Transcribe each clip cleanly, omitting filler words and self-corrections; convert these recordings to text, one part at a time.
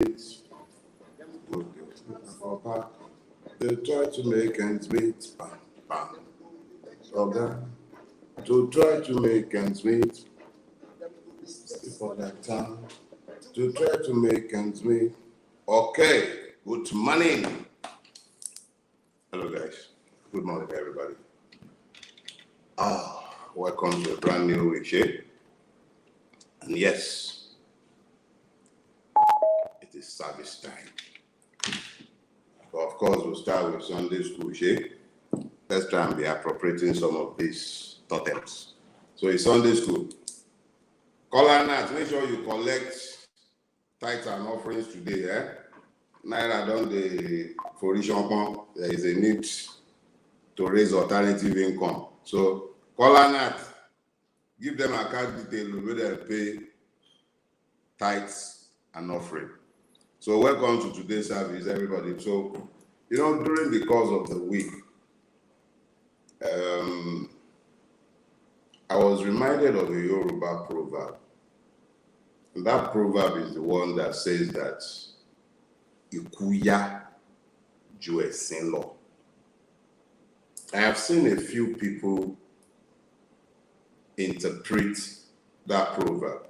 They try to make ends meet. Okay. To try to make ends meet. For that time. To try to make ends meet. Okay. Good morning. Hello, guys. Good morning, everybody. Welcome to a brand new week, and yes, it is service time. But of course, we'll start with Sunday school, Let's try and be appropriating some of these totems. So it's Sunday school. Call and Nat, make sure you collect tithes and offerings today, Naira done the foundation. There is a need to raise alternative income. So call and Nat, give them account detail where they pay tithes and offering. So welcome to today's service, everybody. So, during the course of the week, I was reminded of a Yoruba proverb. And that proverb is the one that says that Ikuya ju esin lo. I have seen a few people interpret that proverb.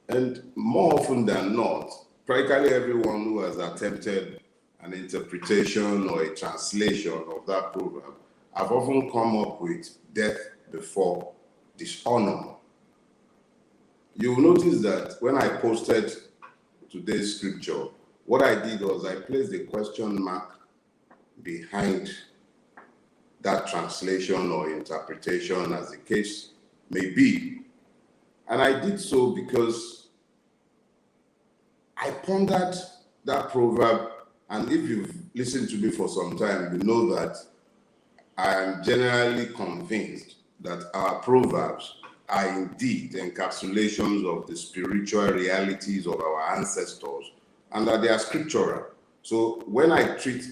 And more often than not, practically everyone who has attempted an interpretation or a translation of that proverb have often come up with death before dishonor. You will notice that when I posted today's scripture, what I did was I placed a question mark behind that translation or interpretation, as the case may be. And I did so because I pondered that proverb, and if you've listened to me for some time, you know that I am generally convinced that our proverbs are indeed encapsulations of the spiritual realities of our ancestors and that they are scriptural. So when I treat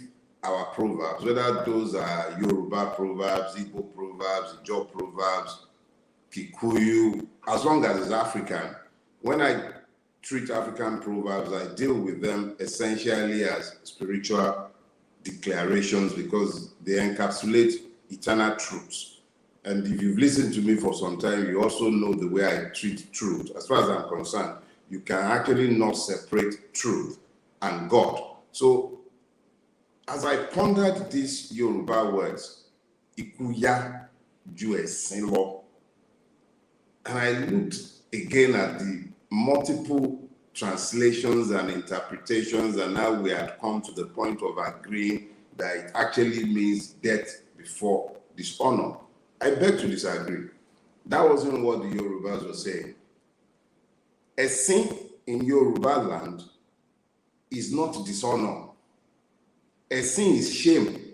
our proverbs, whether those are Yoruba proverbs, Igbo proverbs, Ijaw proverbs, Kikuyu, as long as it's African, when I treat African proverbs, I deal with them essentially as spiritual declarations because they encapsulate eternal truths. And if you've listened to me for some time, you also know the way I treat truth. As far as I'm concerned, you can actually not separate truth and God. So as I pondered these Yoruba words, Ikuya ju esin lo, and I looked again at the multiple translations and interpretations, and now we had come to the point of agreeing that it actually means death before dishonor. I beg to disagree. That wasn't what the Yorubas were saying. Esin in Yoruba land is not dishonor. Esin is shame.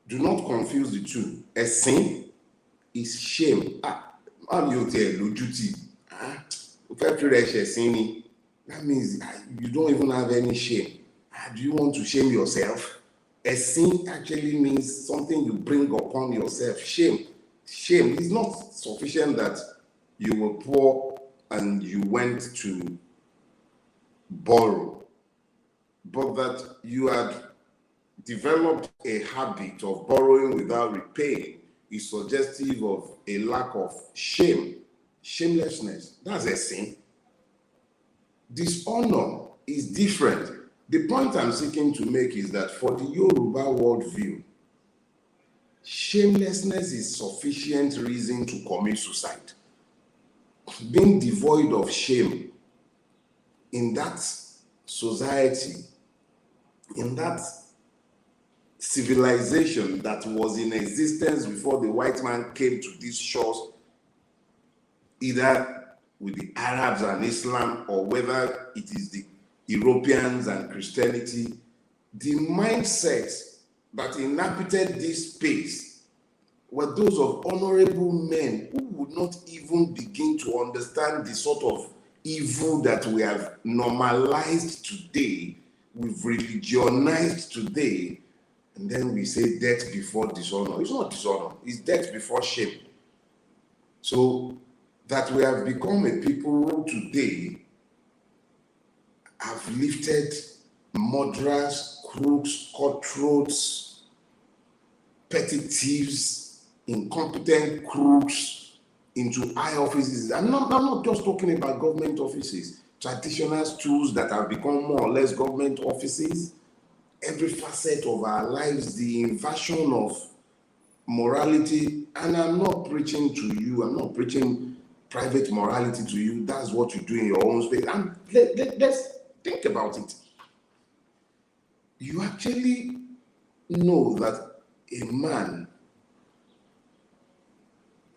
Do not confuse the two. Esin is shame. That means you don't even have any shame. Do you want to shame yourself? A sin actually means something you bring upon yourself. Shame. Shame is not sufficient that you were poor and you went to borrow, but that you had developed a habit of borrowing without repaying is suggestive of a lack of shame. Shamelessness. That's a sin. Dishonor is different. The point I'm seeking to make is that for the Yoruba worldview, shamelessness is sufficient reason to commit suicide. Being devoid of shame in that society, in that civilization that was in existence before the white man came to these shores, either with the Arabs and Islam or whether it is the Europeans and Christianity, the mindset that inhabited this space were those of honorable men who would not even begin to understand the sort of evil that we have normalized today, we've religionized today, and then we say death before dishonor. It's not dishonor, it's death before shame. So that we have become a people who today have lifted murderers, crooks, cutthroats, petty thieves, incompetent crooks into high offices. I'm not just talking about government offices, traditional schools that have become more or less government offices. Every facet of our lives, the inversion of morality, and I'm not preaching to you, I'm not preaching private morality to you. That's what you do in your own space. And let's think about it. You actually know that a man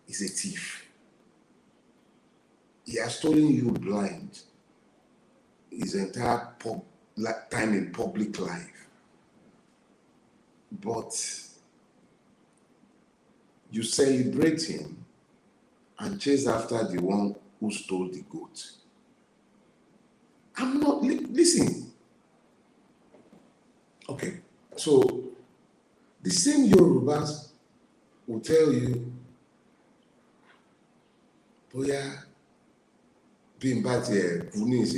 is a thief. He has stolen you blind his entire time in public life. But you celebrate him and chase after the one who stole the goat. I'm not, listen. Okay, so the same Yorubas will tell you, Boya, being bad here, that means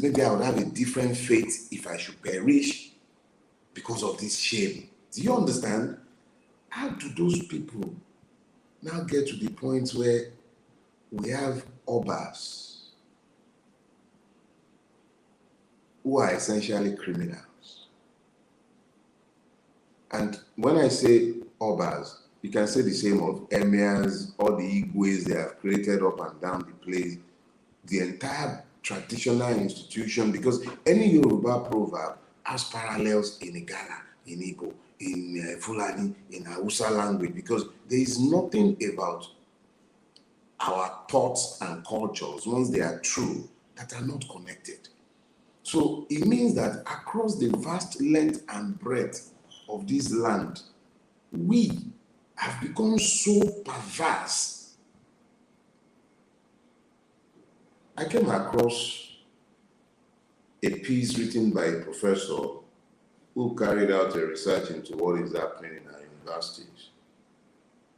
maybe I would have a different fate if I should perish because of this shame. Do you understand? How do those people now get to the point where we have obas who are essentially criminals? And when I say obas, you can say the same of emirs, all the igwes they have created up and down the place, the entire traditional institution, because any Yoruba proverb has parallels in Igala, in Igbo, in Fulani, in Hausa language, because there is nothing about our thoughts and cultures, once they are true, that are not connected. So it means that across the vast length and breadth of this land, we have become so perverse. I came across a piece written by a professor who carried out a research into what is happening in our universities.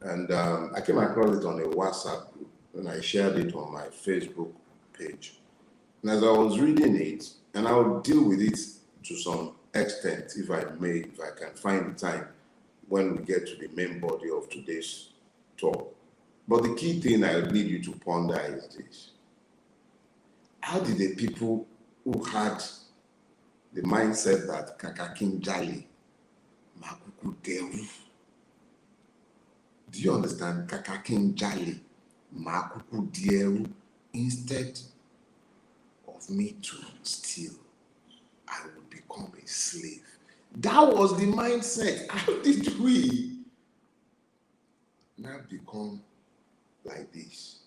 And I came across it on a WhatsApp group, and I shared it on my Facebook page. And as I was reading it, and I will deal with it to some extent, if I may, if I can find the time when we get to the main body of today's talk. But the key thing I need you to ponder is this. How did the people who had the mindset that Kakakin Jali, Makuku Deru, do you understand? Kakakin Jali, Makuku Deru, instead of me to steal, I would become a slave. That was the mindset. How did we now become like this?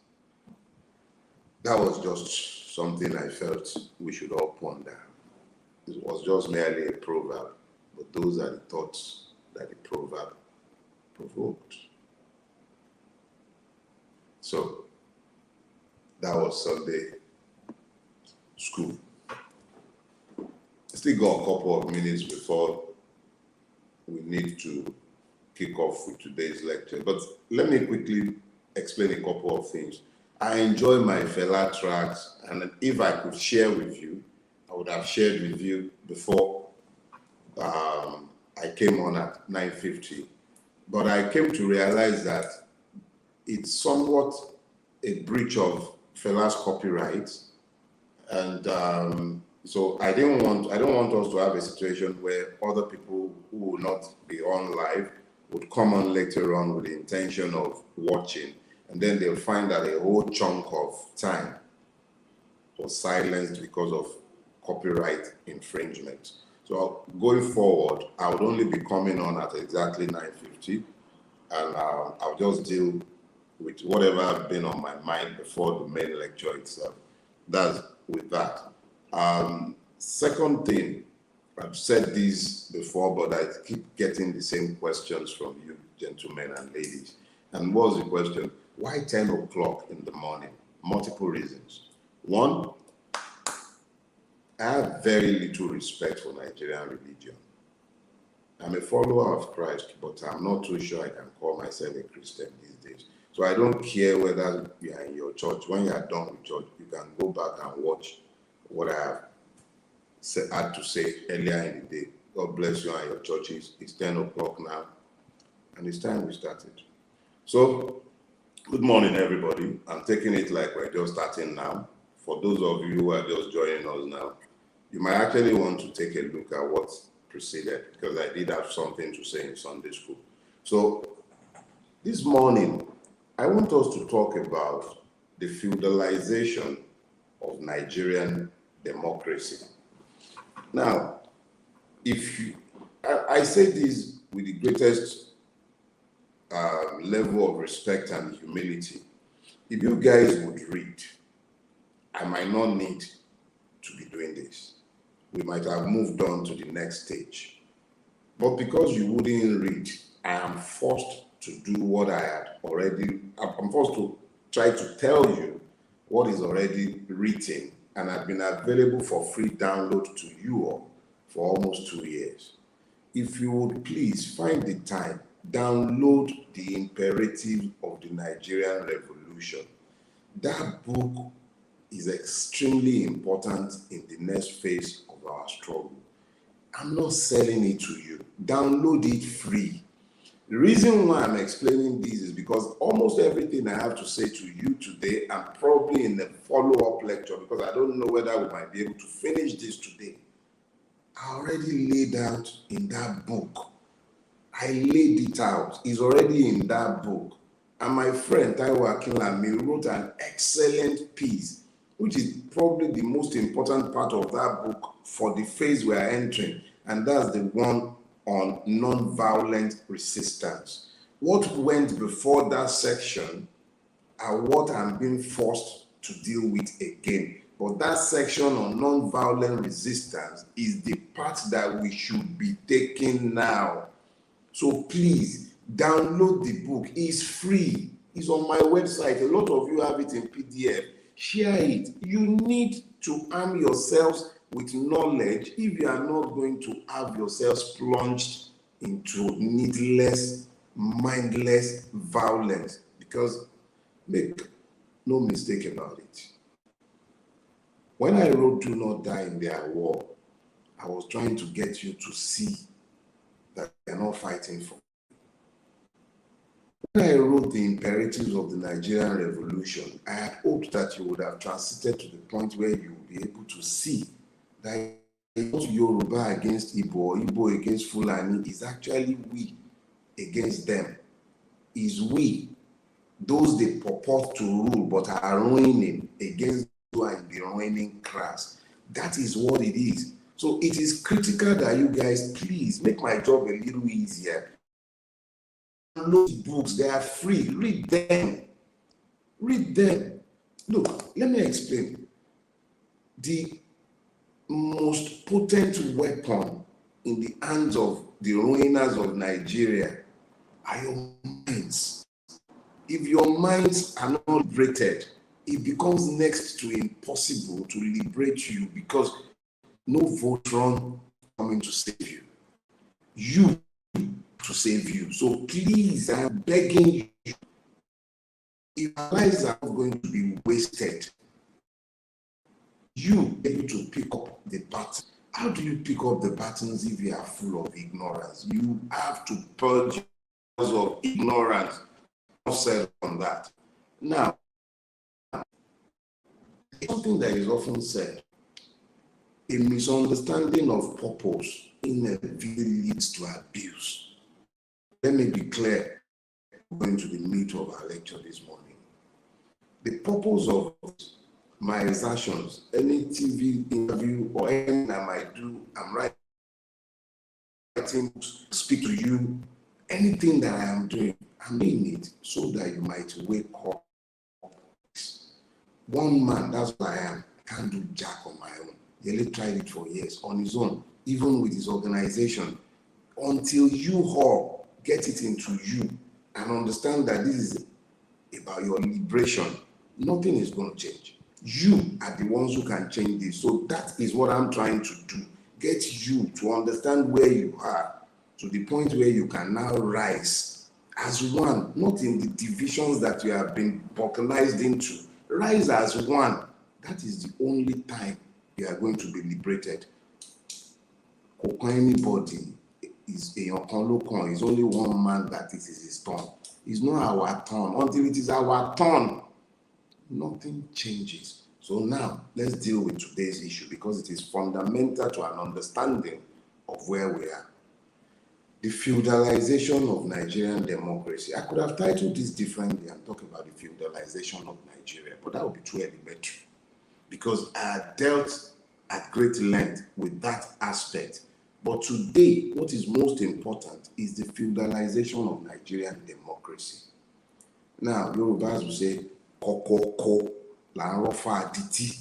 That was just something I felt we should all ponder. It was just merely a proverb, but those are the thoughts that the proverb provoked. So that was Sunday school. I still got a couple of minutes before we need to kick off with today's lecture. But let me quickly explain a couple of things. I enjoy my Fela tracks, and if I could share with you, I would have shared with you before I came on at 9:50. But I came to realize that it's somewhat a breach of Fela's copyright, and so I don't want us to have a situation where other people who will not be on live would come on later on with the intention of watching, and then they'll find that a whole chunk of time was silenced because of copyright infringement. So going forward, I would only be coming on at exactly 9:50, and I'll just deal with whatever has been on my mind before the main lecture itself. That's with that. Second thing, I've said this before, but I keep getting the same questions from you, gentlemen and ladies. And what's the question? Why 10 o'clock in the morning? Multiple reasons. One, I have very little respect for Nigerian religion. I'm a follower of Christ, but I'm not too sure I can call myself a Christian these days. So I don't care whether you are in your church. When you are done with church, you can go back and watch what I have had to say earlier in the day. God bless you and your churches. It's 10 o'clock now, and it's time we started. So, good morning, everybody. I'm taking it like we're just starting now. For those of you who are just joining us now, you might actually want to take a look at what preceded, because I did have something to say in Sunday school. So, this morning, I want us to talk about the feudalization of Nigerian democracy. Now, I say this with the greatest level of respect and humility. If you guys would read, I might not need to be doing this. We might have moved on to the next stage. But because you wouldn't read, I am forced to do what I had already, I'm forced to try to tell you what is already written and had been available for free download to you all for almost 2 years. If you would please find the time, download The Imperative of the Nigerian Revolution. That book is extremely important in the next phase of our struggle. I'm not selling it to you. Download it free. The reason why I'm explaining this is because almost everything I have to say to you today, and probably in the follow-up lecture, because I don't know whether we might be able to finish this today, I already laid out in that book. I laid it out. It's already in that book. And my friend Taiwo Akinlami wrote an excellent piece, which is probably the most important part of that book for the phase we are entering, and that's the one on non-violent resistance. What went before that section are what I'm being forced to deal with again. But that section on non-violent resistance is the part that we should be taking now. So please, download the book. It's free. It's on my website. A lot of you have it in PDF. Share it. You need to arm yourselves with knowledge if you are not going to have yourselves plunged into needless, mindless violence. Because make no mistake about it. When I wrote Do Not Die in Their War, I was trying to get you to see that they are not fighting for. When I wrote The Imperatives of the Nigerian Revolution, I had hoped that you would have transited to the point where you would be able to see that it's not Yoruba against Igbo or Igbo against Fulani. It's actually we against them. It's we, those they purport to rule but are ruining against who are in the ruining class. That is what it is. So it is critical that you guys please make my job a little easier. Download books, they are free. Read them. Read them. Look, let me explain. The most potent weapon in the hands of the ruiners of Nigeria are your minds. If your minds are not liberated, it becomes next to impossible to liberate you, because no Voltron coming to save you. You to save you. So please, I'm begging you, if our lives are not going to be wasted, you able to pick up the baton. How do you pick up the batons if you are full of ignorance? You have to purge of ignorance. I've said on that. Now, something that is often said, a misunderstanding of purpose inevitably leads to abuse. Let me be clear, going to the meat of our lecture this morning. The purpose of my exertions, any TV interview or anything I might do, I'm writing, speak to you, anything that I am doing, I'm doing it so that you might wake up. One man, that's what I am. I can't do jack on my own. Yele tried it for years on his own, even with his organization. Until you all get it into you and understand that this is about your liberation, nothing is going to change. You are the ones who can change this. So that is what I'm trying to do. Get you to understand where you are to the point where you can now rise as one, not in the divisions that you have been balkanized into. Rise as one. That is the only time you are going to be liberated. Anybody is a Okanlokon, is only one man that it is his turn. It's not our turn. Until it is our turn, nothing changes. So now, let's deal with today's issue because it is fundamental to an understanding of where we are. The feudalization of Nigerian democracy. I could have titled this differently and talk about the feudalization of Nigeria, but that would be too elementary because I dealt at great length with that aspect. But today, what is most important is the feudalization of Nigerian democracy. Now, Yorubas will say, kokoko, lanrofa aditi.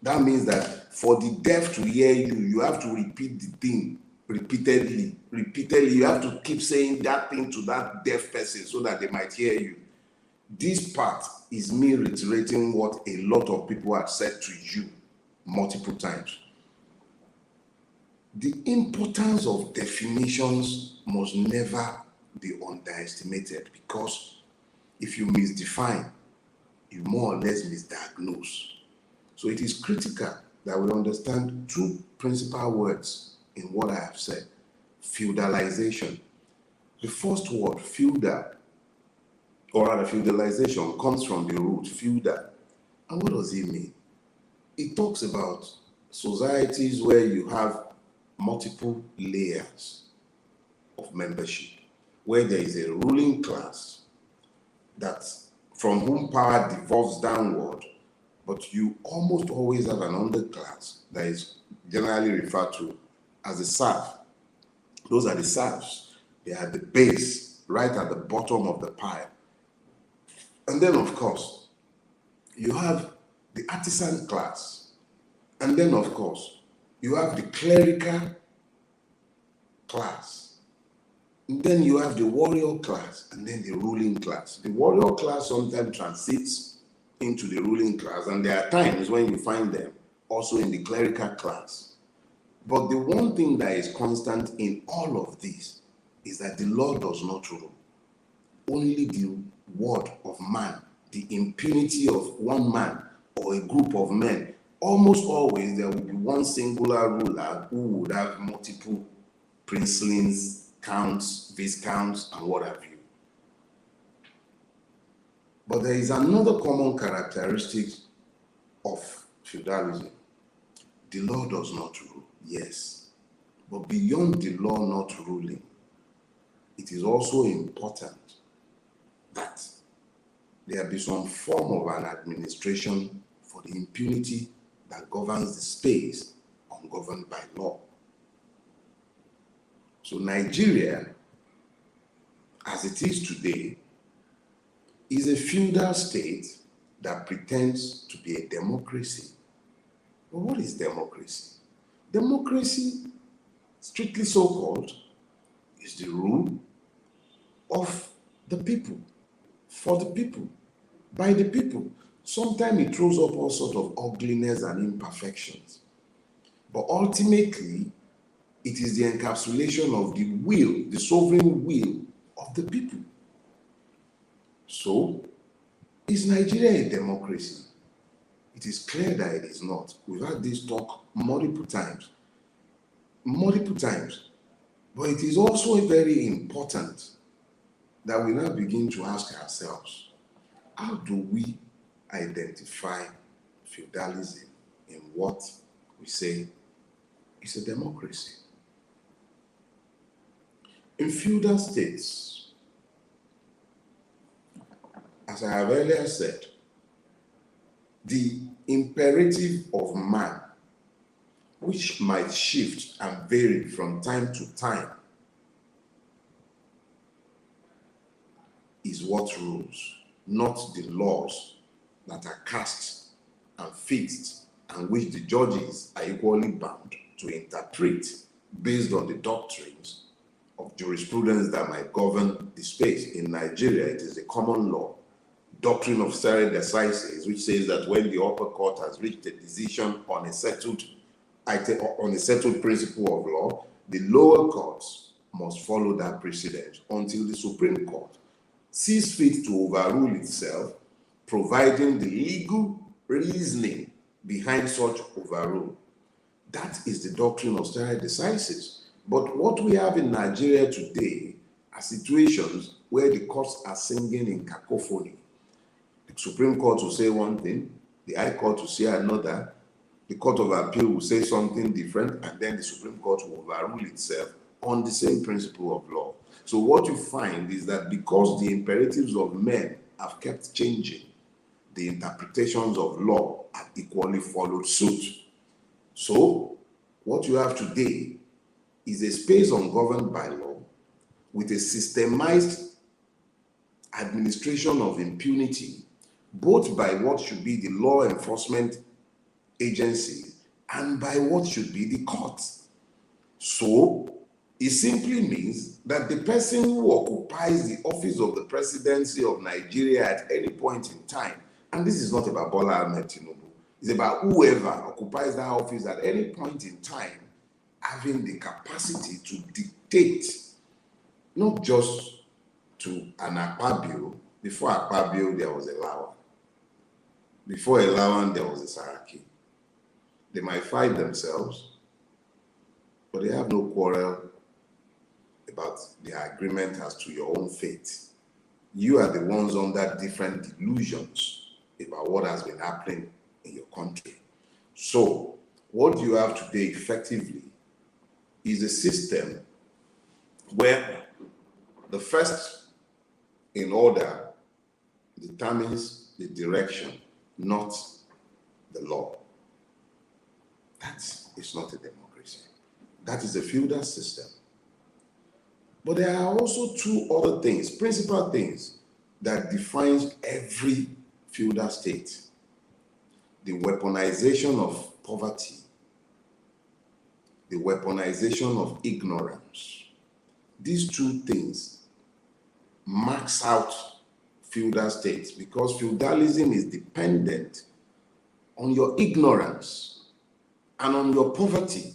That means that for the deaf to hear you, you have to repeat the thing repeatedly. You have to keep saying that thing to that deaf person so that they might hear you. This part is me reiterating what a lot of people have said to you multiple times. The importance of definitions must never be underestimated because if you misdefine, you more or less misdiagnose. So it is critical that we understand two principal words in what I have said. Feudalization. The first word, feudal, or rather feudalization, comes from the root feudal. And what does it mean? It talks about societies where you have multiple layers of membership, where there is a ruling class that from whom power devolves downward, but you almost always have an underclass that is generally referred to as a serf. Those are the serfs. They are the base, right at the bottom of the pile. And then, of course, you have the artisan class. And then, of course, you have the clerical class. And then you have the warrior class, and then the ruling class. The warrior class sometimes transits into the ruling class, and there are times when you find them also in the clerical class. But the one thing that is constant in all of this is that the law does not rule. Only the word of man, the impunity of one man or a group of men. Almost always there will be one singular ruler who would have multiple princelings, counts, viscounts, and what have you. But there is another common characteristic of feudalism. The law does not rule, yes. But beyond the law not ruling, it is also important that there be some form of an administration for the impunity that governs the space ungoverned by law. So Nigeria, as it is today, is a feudal state that pretends to be a democracy. But what is democracy? Democracy, strictly so-called, is the rule of the people, for the people, by the people. Sometimes it throws up all sorts of ugliness and imperfections. But ultimately, it is the encapsulation of the will, the sovereign will of the people. So, is Nigeria a democracy? It is clear that it is not. We've had this talk multiple times. But it is also very important that we now begin to ask ourselves, how do we identify feudalism in what we say is a democracy? In feudal states, as I have earlier said, the imperative of man, which might shift and vary from time to time, is what rules, not the laws that are cast and fixed and which the judges are equally bound to interpret based on the doctrines of jurisprudence that might govern the space. In Nigeria, it is the common law doctrine of stare decisis, which says that when the upper court has reached a decision on a settled principle of law, the lower courts must follow that precedent until the Supreme Court sees fit to overrule itself, providing the legal reasoning behind such overrule That is the doctrine of stare decisis. But what we have in Nigeria today are situations where the courts are singing in cacophony. The Supreme Court will say one thing, the High Court will say another, the Court of Appeal will say something different, and then the Supreme Court will overrule itself on the same principle of law. So what you find is that because the imperatives of men have kept changing, the interpretations of law have equally followed suit. So what you have today is a space ungoverned by law with a systemized administration of impunity, both by what should be the law enforcement agencies and by what should be the courts. So it simply means that the person who occupies the office of the presidency of Nigeria at any point in time, and this is not about Bola Ahmed Tinubu, it's about whoever occupies that office at any point in time, having the capacity to dictate, not just to an Akpabio. Before Akpabio, there was a Lawan. Before a Lawan, there was a Saraki. They might fight themselves, but they have no quarrel about the agreement as to your own fate. You are the ones under different delusions about what has been happening in your country. So, what you have today effectively is a system where the first in order determines the direction, not the law. That is not a democracy. That is a feudal system. But there are also two other things, principal things, that defines every feudal state. The weaponization of poverty, the weaponization of ignorance. These two things marks out feudal states because feudalism is dependent on your ignorance and on your poverty.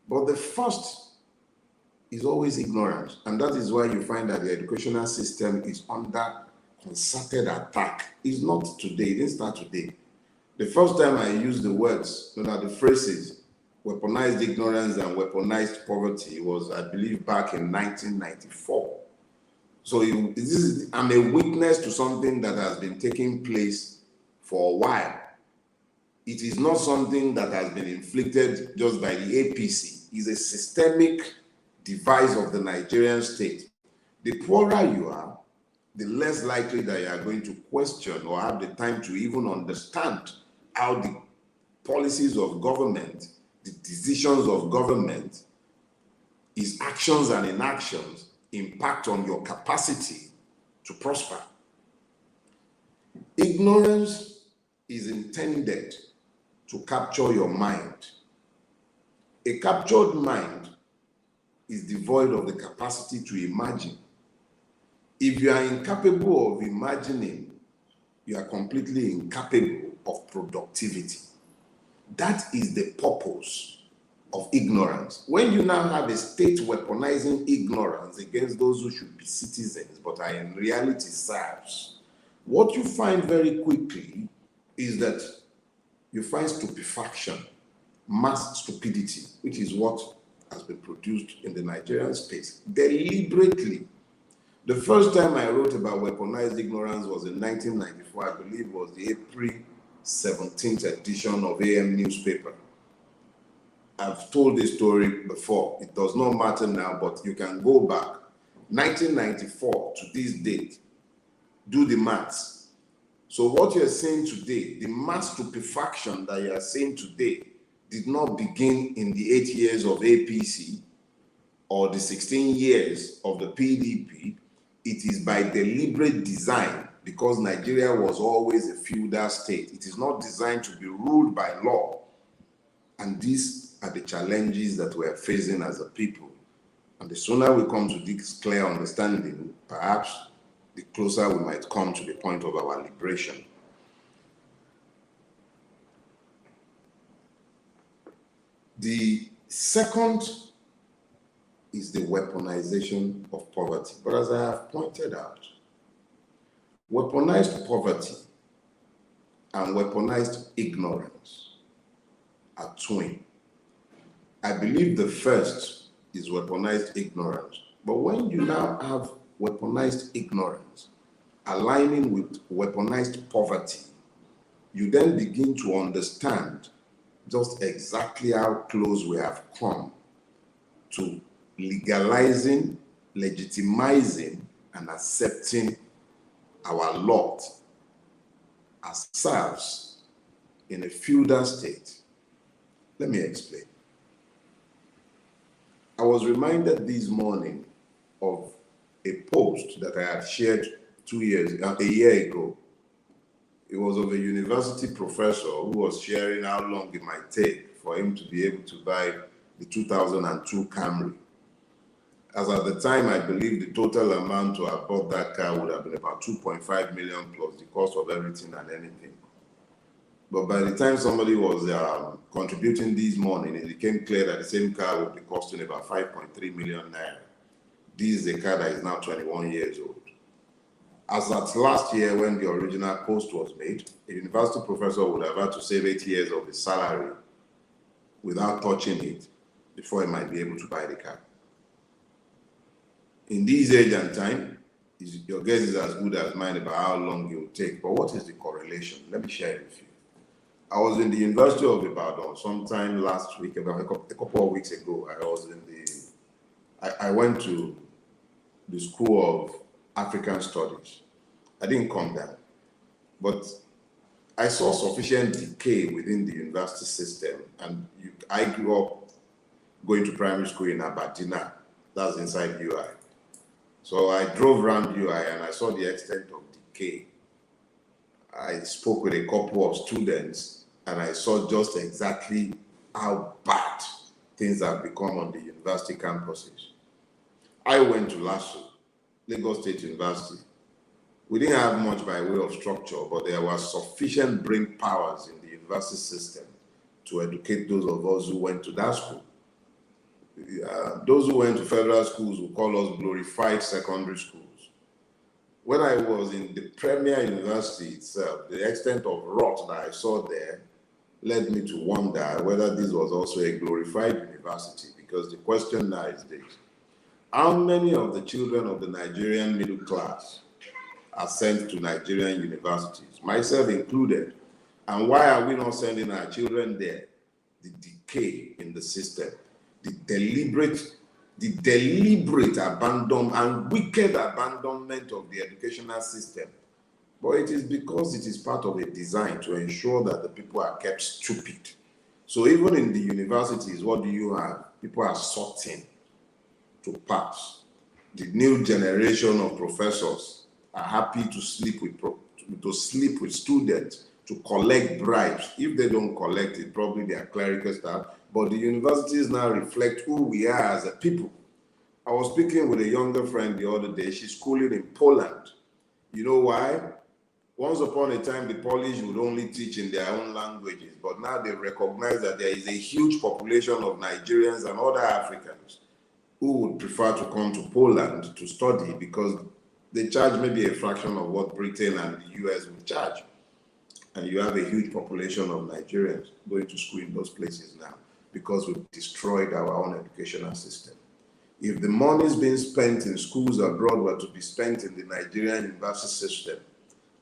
But the first is always ignorance, and that is why you find that the educational system is under concerted attack. It's not today, it didn't start today. The first time I used the words, the phrases, weaponized ignorance and weaponized poverty was, I believe, back in 1994. So I'm a witness to something that has been taking place for a while. It is not something that has been inflicted just by the APC. It's a systemic device of the Nigerian state. The poorer you are, the less likely that you are going to question or have the time to even understand how the policies of government, the decisions of government, its actions and inactions impact on your capacity to prosper. Ignorance is intended to capture your mind. A captured mind is devoid of the capacity to imagine. If you are incapable of imagining, you are completely incapable of productivity. That is the purpose of ignorance. When you now have a state weaponizing ignorance against those who should be citizens but are in reality serfs, what you find very quickly is that you find stupefaction, mass stupidity, which is what has been produced in the Nigerian space deliberately. The first time I wrote about weaponized ignorance was in 1994, I believe it was the April 17th edition of AM newspaper. I've told this story before. It does not matter now, but you can go back. 1994 to this date, do the maths. So what you're seeing today, the mass stupefaction that you are seeing today did not begin in the 8 years of APC or the 16 years of the PDP. It is by deliberate design because Nigeria was always a feudal state. It is not designed to be ruled by law. And these are the challenges that we are facing as a people. And the sooner we come to this clear understanding, perhaps the closer we might come to the point of our liberation. The second is the weaponization of poverty. But as I have pointed out, weaponized poverty and weaponized ignorance are twin. I believe the first is weaponized ignorance. But when you now have weaponized ignorance aligning with weaponized poverty, you then begin to understand just exactly how close we have come to legalizing, legitimizing, and accepting our lot as serfs in a feudal state. Let me explain. I was reminded this morning of a post that I had shared a year ago. It was of a university professor who was sharing how long it might take for him to be able to buy the 2002 Camry. As at the time, I believe the total amount to have bought that car would have been about 2.5 million plus the cost of everything and anything. But by the time somebody was contributing this morning, it became clear that the same car would be costing about 5.3 million naira. This is a car that is now 21 years old. As at last year, when the original post was made, a university professor would have had to save 8 years of his salary without touching it before he might be able to buy the car. In this age and time, your guess is as good as mine about how long it will take. But what is the correlation? Let me share it with you. I was in the University of Ibadan sometime last week, about a couple of weeks ago. I went to the School of African Studies. I didn't come down, but I saw sufficient decay within the university system. And I grew up going to primary school in Abadina, that's inside UI. So I drove around UI and I saw the extent of decay. I spoke with a couple of students and I saw just exactly how bad things have become on the university campuses. I went to LASU, Lagos State University. We didn't have much by way of structure, but there was sufficient brain powers in the university system to educate those of us who went to that school. Those who went to federal schools will call us glorified secondary schools. When I was in the premier university itself, the extent of rot that I saw there led me to wonder whether this was also a glorified university, because the question now is this: how many of the children of the Nigerian middle class are sent to Nigerian universities, myself included? And why are we not sending our children there? The decay in the system, the deliberate abandonment and wicked abandonment of the educational system. But it is because it is part of a design to ensure that the people are kept stupid. So even in the universities, what do you have? People are sorting to pass. The new generation of professors are happy to sleep with students, to collect bribes. If they don't collect it, probably they are clerical staff. But the universities now reflect who we are as a people. I was speaking with a younger friend the other day. She's schooling in Poland. You know why? Once upon a time, the Polish would only teach in their own languages, but now they recognize that there is a huge population of Nigerians and other Africans who would prefer to come to Poland to study because they charge maybe a fraction of what Britain and the US would charge. And you have a huge population of Nigerians going to school in those places now because we've destroyed our own educational system. If the monies being spent in schools abroad were to be spent in the Nigerian university system,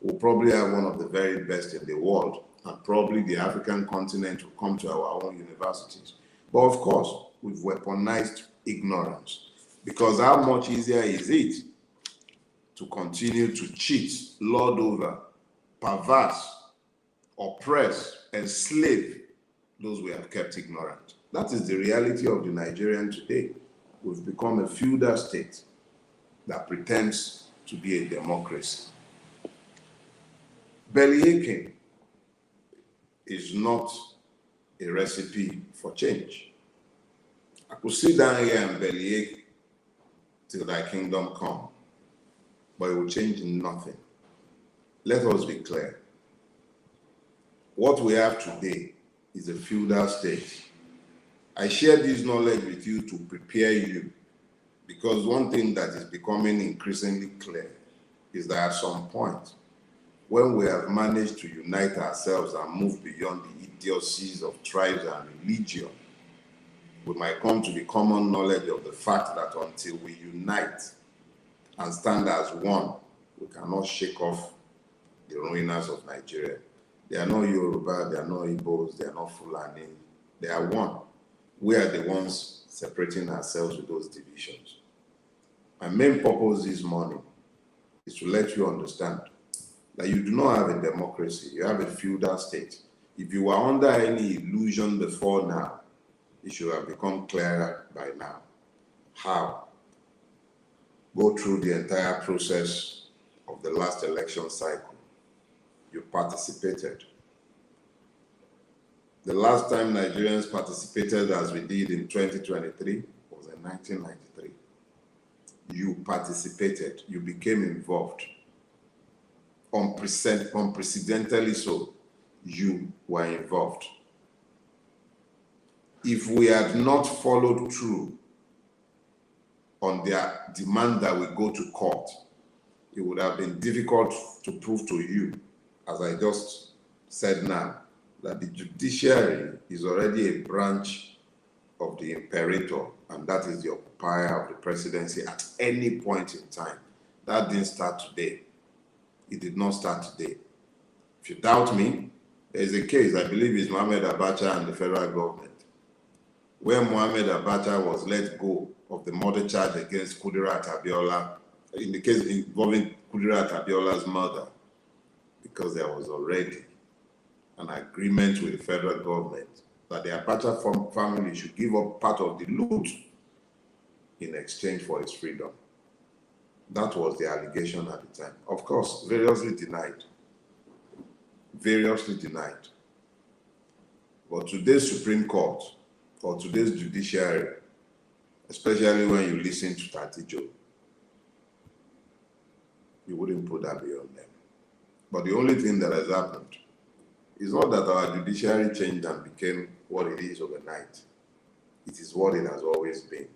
we'll probably have one of the very best in the world, and probably the African continent will come to our own universities. But of course, we've weaponized ignorance, because how much easier is it to continue to cheat, lord over, perverse, oppress, enslave those we have kept ignorant? That is the reality of the Nigerian today. We've become a feudal state that pretends to be a democracy. Bellyaching is not a recipe for change. I could sit down here and bellyache till thy kingdom come, but it will change nothing. Let us be clear. What we have today is a feudal state. I share this knowledge with you to prepare you, because one thing that is becoming increasingly clear is that at some point, when we have managed to unite ourselves and move beyond the idiocies of tribes and religion, we might come to the common knowledge of the fact that until we unite and stand as one, we cannot shake off the ruiners of Nigeria. They are not Yoruba, they are not Igbos, they are not Fulani, they are one. We are the ones separating ourselves with those divisions. My main purpose this morning is to let you understand that you do not have a democracy, you have a feudal state. If you were under any illusion before now, it should have become clearer by now. How? Go through the entire process of the last election cycle. You participated. The last time Nigerians participated as we did in 2023 was in 1993. You participated, you became involved. Unprecedentedly so, you were involved. If we had not followed through on their demand that we go to court, it would have been difficult to prove to you, as I just said now, that the judiciary is already a branch of the imperator, and that is the occupier of the presidency at any point in time. That didn't start today. It did not start today. If you doubt me, there is a case, I believe it's Mohamed Abacha and the federal government, where Mohamed Abacha was let go of the murder charge against Kudirat Abiola, in the case involving Kudirat Abiola's murder, because there was already an agreement with the federal government that the Abacha family should give up part of the loot in exchange for its freedom. That was the allegation at the time. Of course, variously denied. Variously denied. But today's Supreme Court, or today's judiciary, especially when you listen to Tatijo, you wouldn't put that beyond them. But the only thing that has happened is not that our judiciary changed and became what it is overnight. It is what it has always been,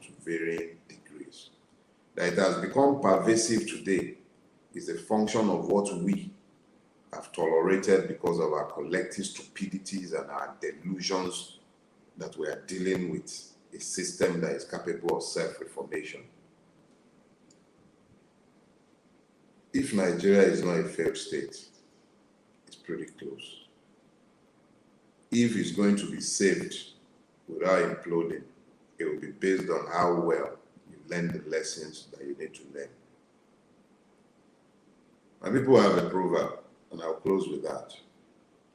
to varying degrees. That it has become pervasive today is a function of what we have tolerated because of our collective stupidities and our delusions that we are dealing with a system that is capable of self-reformation. If Nigeria is not a failed state, it's pretty close. If it's going to be saved without imploding, it will be based on how well you learn the lessons that you need to learn. And people have a proverb, and I'll close with that.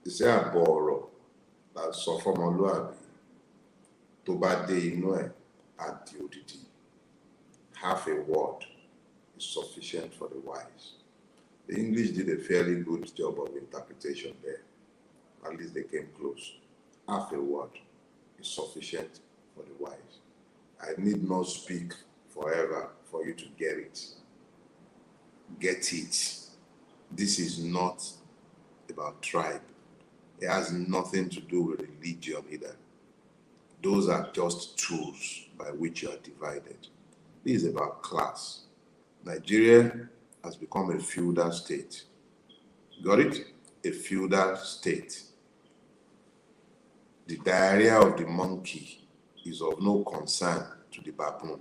They say, "Aboro, that sofomoluabi, to bá dé inú ẹ̀, á di odidi. Half a word is sufficient for the wise." The English did a fairly good job of interpretation there. At least they came close. Half a word is sufficient for the wise. I need not speak forever for you to get it. Get it. This is not about tribe. It has nothing to do with religion either. Those are just tools by which you are divided. This is about class. Nigeria has become a feudal state. Got it? A feudal state. The diarrhea of the monkey is of no concern to the baboon.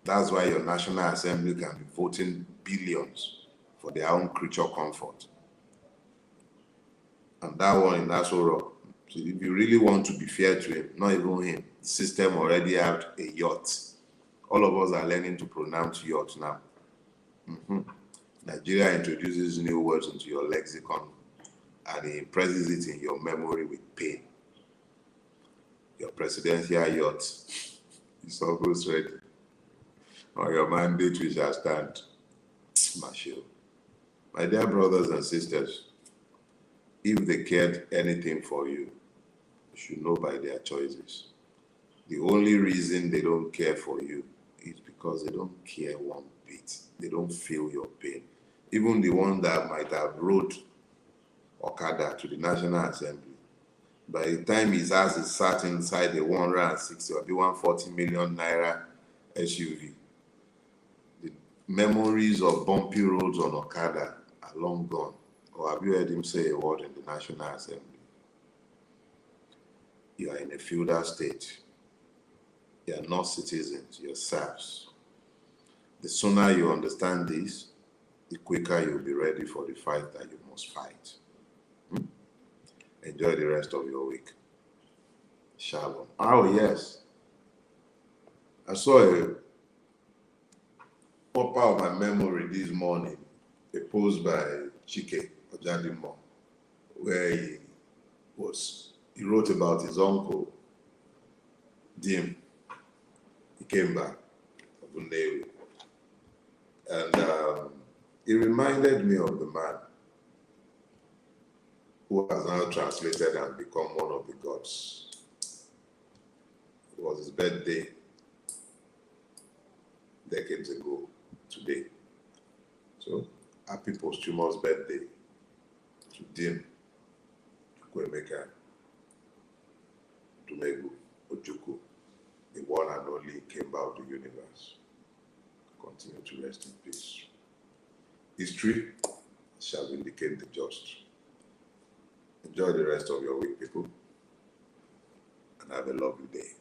That's why your National Assembly can be voting billions for their own creature comfort. And that one in Aso Rock, so if you really want to be fair to him, not even him, the system already had a yacht. All of us are learning to pronounce yacht now. Nigeria introduces new words into your lexicon and it impresses it in your memory with pain. Your presidential yacht is almost ready. On your mandate we shall stand. Marshal. My dear brothers and sisters, if they cared anything for you, you should know by their choices. The only reason they don't care for you is because they don't care one bit. They don't feel your pain. Even the one that might have rode Okada to the National Assembly, by the time his ass is sat inside a 160 or the 140 million naira SUV, the memories of bumpy roads on Okada are long gone. Or have you heard him say a word in the National Assembly? You are in a feudal state. You are not citizens, you're serfs. The sooner you understand this, the quicker you'll be ready for the fight that you must fight. Enjoy the rest of your week. Shalom. Oh, yes. I saw a pop out of my memory this morning, a post by Chike Ojadimo, where he wrote about his uncle, Dim. He came back, Abunewi. And he reminded me of the man who has now translated and become one of the gods. It was his birthday decades ago today. So, happy posthumous birthday to Dim, Kwemeka, Dumegu, Ojuku, the one and only Kemba of the universe. Continue to rest in peace. History shall vindicate the just. Enjoy the rest of your week, people, and have a lovely day.